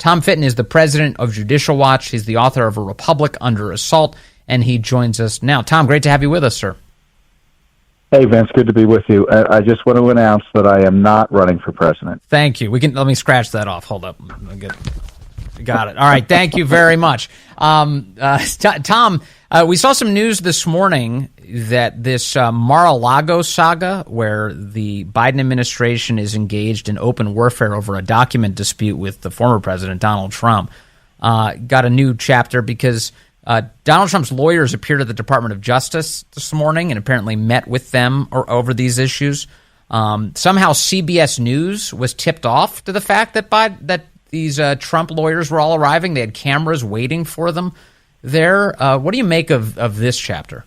Tom Fitton is the president of Judicial Watch. He's the author of A Republic Under Assault, and he joins us now. Tom, great to have you with us, sir. Hey, Vince, good to be with you. I just want to announce that I am not running for president. Thank you. Let me scratch that off. Hold up. Got it. All right. Thank you very much. Tom, we saw some news this morning that this Mar-a-Lago saga, where the Biden administration is engaged in open warfare over a document dispute with the former president, Donald Trump, got a new chapter because Donald Trump's lawyers appeared at the Department of Justice this morning and apparently met with them over these issues. Somehow CBS News was tipped off to the fact that these Trump lawyers were all arriving. They had cameras waiting for them there. What do you make of this chapter?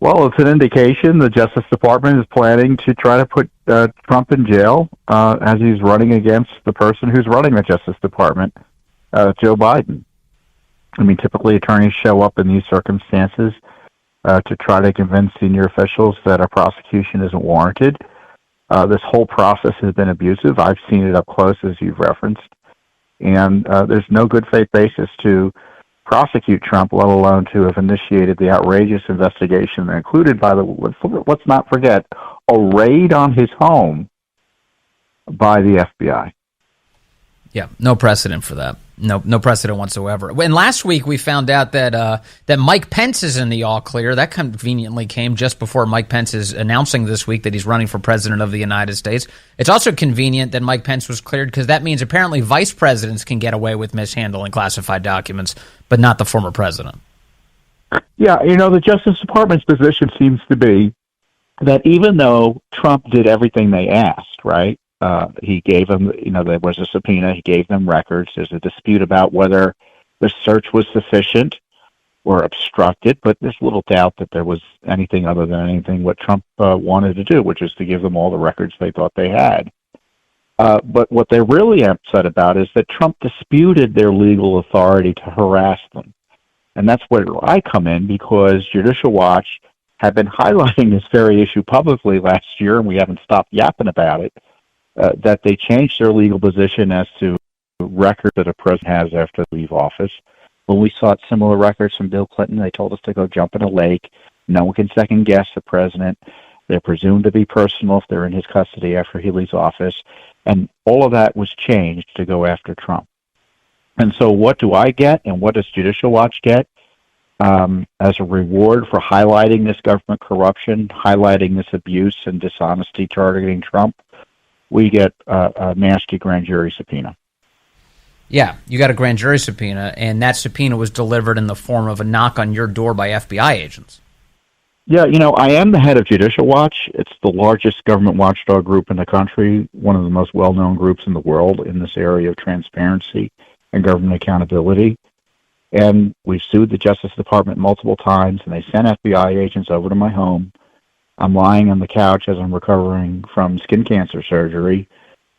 Well, it's an indication the Justice Department is planning to try to put Trump in jail as he's running against the person who's running the Justice Department, Joe Biden. I mean, typically attorneys show up in these circumstances to try to convince senior officials that a prosecution isn't warranted. This whole process has been abusive. I've seen it up close, as you've referenced. And there's no good faith basis to prosecute Trump, let alone to have initiated the outrageous investigation that included, let's not forget, a raid on his home by the FBI. Yeah, no precedent for that. No precedent whatsoever. And last week we found out that Mike Pence is in the all clear. That conveniently came just before Mike Pence is announcing this week that he's running for president of the United States. It's also convenient that Mike Pence was cleared because that means apparently vice presidents can get away with mishandling classified documents, but not the former president. Yeah, the Justice Department's position seems to be that even though Trump did everything they asked, right? He gave them, there was a subpoena. He gave them records. There's a dispute about whether the search was sufficient or obstructed, but there's little doubt that there was anything other than anything what Trump wanted to do, which is to give them all the records they thought they had. But what they're really upset about is that Trump disputed their legal authority to harass them. And that's where I come in, because Judicial Watch had been highlighting this very issue publicly last year, and we haven't stopped yapping about it. That they changed their legal position as to record that a president has after they leave office. When we sought similar records from Bill Clinton, they told us to go jump in a lake. No one can second guess the president. They're presumed to be personal if they're in his custody after he leaves office. And all of that was changed to go after Trump. And so what do I get, and what does Judicial Watch get as a reward for highlighting this government corruption, highlighting this abuse and dishonesty targeting Trump? We get a nasty grand jury subpoena. Yeah, you got a grand jury subpoena, and that subpoena was delivered in the form of a knock on your door by FBI agents. Yeah, I am the head of Judicial Watch. It's the largest government watchdog group in the country, one of the most well-known groups in the world in this area of transparency and government accountability. And we've sued the Justice Department multiple times, and they sent FBI agents over to my home. I'm lying on the couch as I'm recovering from skin cancer surgery.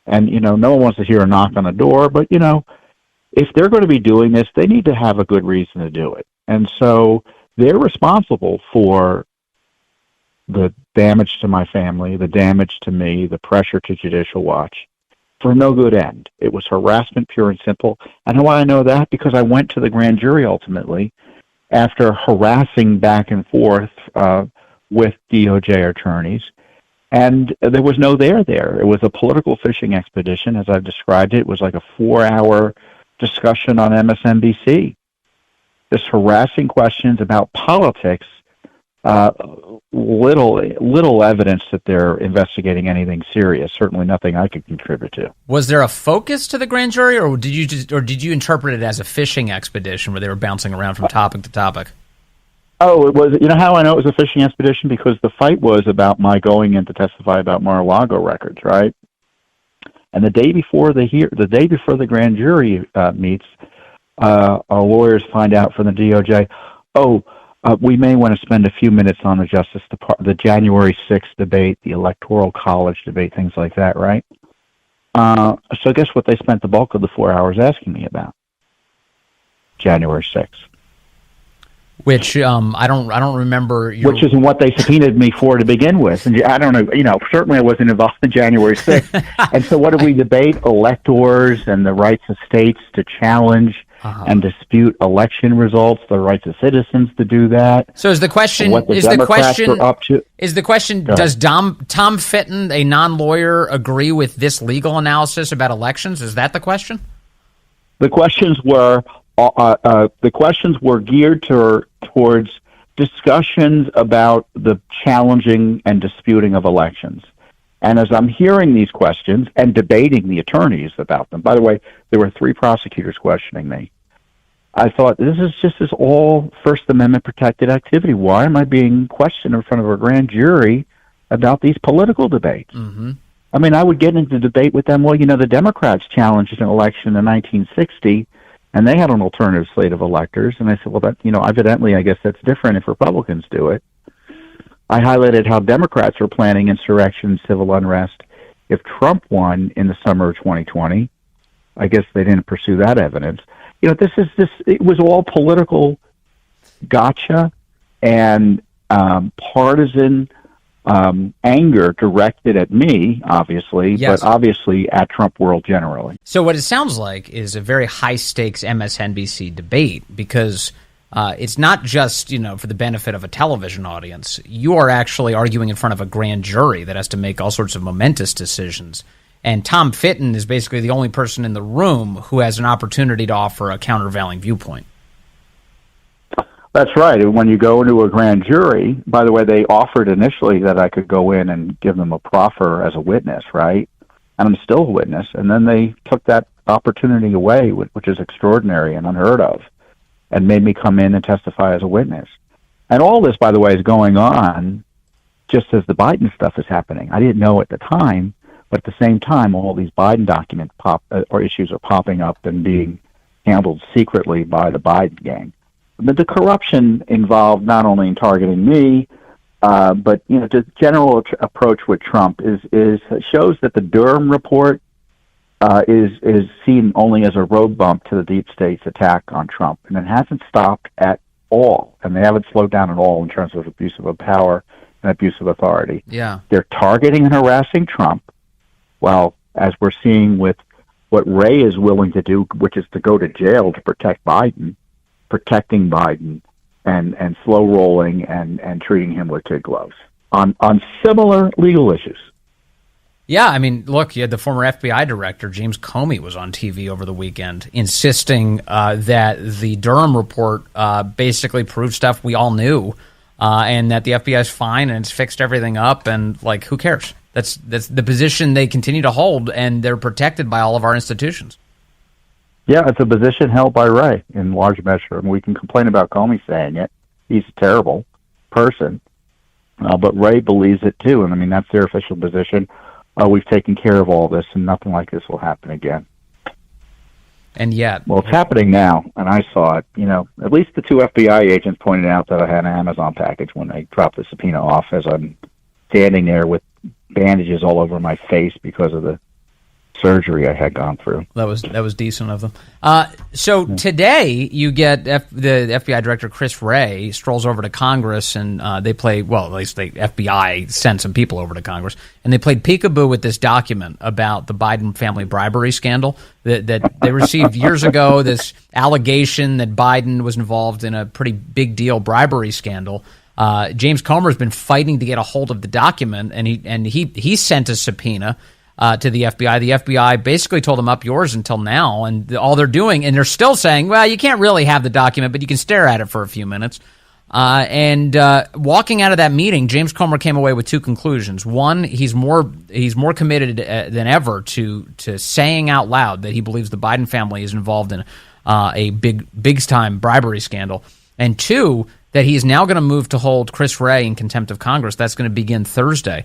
And, no one wants to hear a knock on the door. But, if they're going to be doing this, they need to have a good reason to do it. And so they're responsible for the damage to my family, the damage to me, the pressure to Judicial Watch for no good end. It was harassment, pure and simple. And how do I know that? Because I went to the grand jury ultimately after harassing back and forth with DOJ attorneys, and there was no there. It was a political fishing expedition, as I've described it. It was like a 4-hour discussion on MSNBC. Just harassing questions about politics, little evidence that they're investigating anything serious, certainly nothing I could contribute to. Was there a focus to the grand jury, or did you interpret it as a fishing expedition where they were bouncing around from topic to topic? Oh, it was. You know how I know it was a fishing expedition? Because the fight was about my going in to testify about Mar-a-Lago records, right? And the day before the grand jury meets, our lawyers find out from the DOJ, we may want to spend a few minutes on the Justice Department, the January 6th debate, the Electoral College debate, things like that, right? So guess what they spent the bulk of the 4 hours asking me about? January 6th. which I don't remember. Which isn't what they subpoenaed me for to begin with. And I don't know, certainly I wasn't involved in January 6th. And so what did we debate? Electors and the rights of states to challenge and dispute election results, the rights of citizens to do that. So is the question, does Tom Fitton, a non-lawyer, agree with this legal analysis about elections? Is that the question? The questions were geared towards discussions about the challenging and disputing of elections. And as I'm hearing these questions and debating the attorneys about them, by the way, there were 3 prosecutors questioning me. I thought, this is all First Amendment protected activity. Why am I being questioned in front of a grand jury about these political debates? Mm-hmm. I mean, I would get into debate with them. Well, the Democrats challenged an election in 1960, and they had an alternative slate of electors. And I said, well, that, evidently, I guess that's different if Republicans do it. I highlighted how Democrats were planning insurrection, civil unrest if Trump won in the summer of 2020. I guess they didn't pursue that evidence. It was all political gotcha and partisan anger directed at me, obviously, yes, but obviously at Trump world generally. So what it sounds like is a very high-stakes MSNBC debate, because it's not just, for the benefit of a television audience. You are actually arguing in front of a grand jury that has to make all sorts of momentous decisions. And Tom Fitton is basically the only person in the room who has an opportunity to offer a countervailing viewpoint. That's right. When you go into a grand jury, by the way, they offered initially that I could go in and give them a proffer as a witness, right? And I'm still a witness. And then they took that opportunity away, which is extraordinary and unheard of, and made me come in and testify as a witness. And all this, by the way, is going on just as the Biden stuff is happening. I didn't know at the time, but at the same time, all these Biden document issues are popping up and being handled secretly by the Biden gang. But the corruption involved not only in targeting me, but the general approach with Trump shows that the Durham report is seen only as a road bump to the deep state's attack on Trump, and it hasn't stopped at all, and they haven't slowed down at all in terms of abuse of power and abuse of authority. Yeah, they're targeting and harassing Trump. Well, as we're seeing with what Wray is willing to do, which is to go to jail to protect Biden, protecting Biden and slow rolling and treating him with kid gloves on similar legal issues. Yeah, I mean, look, you had the former FBI director, James Comey, was on TV over the weekend insisting that the Durham report basically proved stuff we all knew, and that the FBI is fine and it's fixed everything up, and, who cares? That's the position they continue to hold, and they're protected by all of our institutions. Yeah, it's a position held by Wray in large measure. And we can complain about Comey saying it. He's a terrible person. But Wray believes it too. And, I mean, that's their official position. We've taken care of all this, and nothing like this will happen again. And yet... Well, it's happening now, and I saw it. At least the 2 FBI agents pointed out that I had an Amazon package when they dropped the subpoena off as I'm standing there with bandages all over my face because of the surgery I had gone through. That was decent of them. So today you get the FBI director Chris Wray strolls over to Congress, and they play, well, at least the FBI sent some people over to Congress, and they played peekaboo with this document about the Biden family bribery scandal that they received years ago, this allegation that Biden was involved in a pretty big deal bribery scandal. James Comer's been fighting to get a hold of the document, and he sent a subpoena to the FBI. The FBI basically told him, up yours until now, and all they're doing, and they're still saying, well, you can't really have the document, but you can stare at it for a few minutes. And walking out of that meeting, James Comer came away with 2 conclusions. One, he's more committed than ever to saying out loud that he believes the Biden family is involved in a big time bribery scandal. And 2, that he is now going to move to hold Chris Wray in contempt of Congress. That's going to begin Thursday,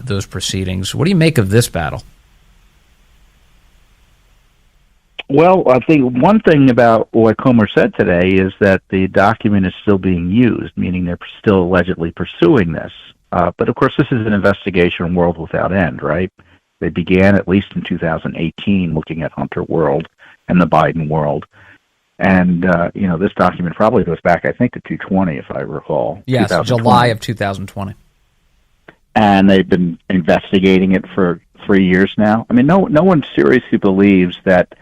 those proceedings. What do you make of this battle? Well, I think one thing about what Comer said today is that the document is still being used, meaning they're still allegedly pursuing this. But, of course, this is an investigation world without end, right? They began, at least in 2018, looking at Hunter world and the Biden world. And, this document probably goes back, I think, to 220, if I recall. Yes, July of 2020. And they've been investigating it for 3 years now. I mean, no one seriously believes that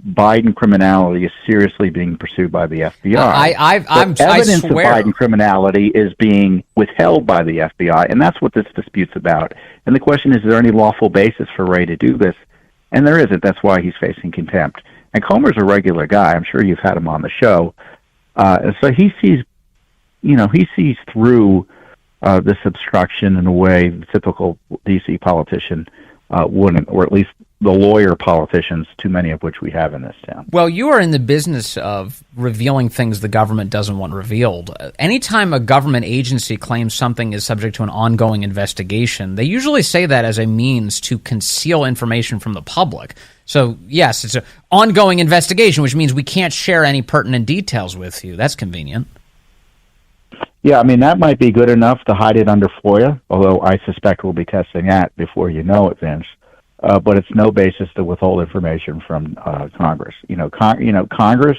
Biden criminality is seriously being pursued by the FBI. Evidence of Biden criminality is being withheld by the FBI, and that's what this dispute's about. And the question is there any lawful basis for Wray to do this? And there isn't. That's why he's facing contempt. And Comer's a regular guy. I'm sure you've had him on the show. And so he sees through this obstruction in a way the typical D.C. politician wouldn't, or at least the lawyer politicians, too many of which we have in this town. Well, you are in the business of revealing things the government doesn't want revealed. Anytime a government agency claims something is subject to an ongoing investigation, they usually say that as a means to conceal information from the public. So, yes, it's an ongoing investigation, which means we can't share any pertinent details with you. That's convenient. Yeah, I mean, that might be good enough to hide it under FOIA, although I suspect we'll be testing that before you know it, Vince. But it's no basis to withhold information from Congress. Congress,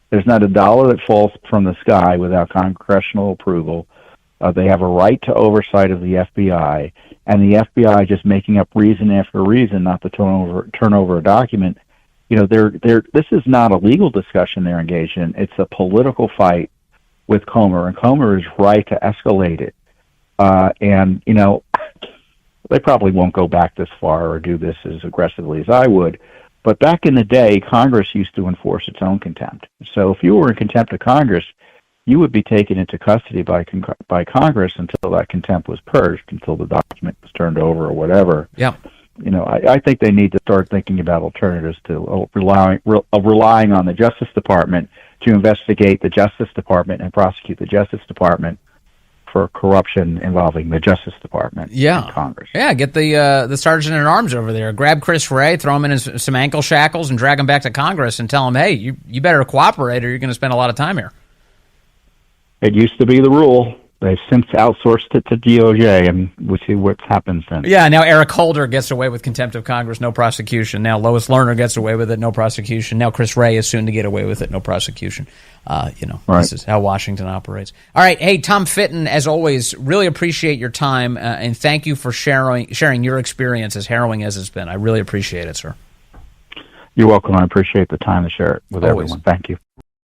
there's not a dollar that falls from the sky without congressional approval. They have a right to oversight of the FBI, and the FBI just making up reason after reason not to turn over a document. This is not a legal discussion they're engaged in. It's a political fight with Comer, and Comer is right to escalate it. They probably won't go back this far or do this as aggressively as I would. But back in the day, Congress used to enforce its own contempt. So if you were in contempt of Congress, you would be taken into custody by Congress until that contempt was purged, until the document was turned over or whatever. Yeah. I think they need to start thinking about alternatives to relying on the Justice Department to investigate the Justice Department and prosecute the Justice Department for corruption involving the Justice Department and Congress. Yeah, get the sergeant at arms over there. Grab Chris Wray, throw him in some ankle shackles, and drag him back to Congress and tell him, hey, you better cooperate or you're going to spend a lot of time here. It used to be the rule. They've since outsourced it to DOJ, and we'll see what's happened since. Yeah, now Eric Holder gets away with contempt of Congress, no prosecution. Now Lois Lerner gets away with it, no prosecution. Now Chris Wray is soon to get away with it, no prosecution. Right. This is how Washington operates. All right, hey, Tom Fitton, as always, really appreciate your time, and thank you for sharing your experience, as harrowing as it's been. I really appreciate it, sir. You're welcome. I appreciate the time to share it with everyone. Thank you.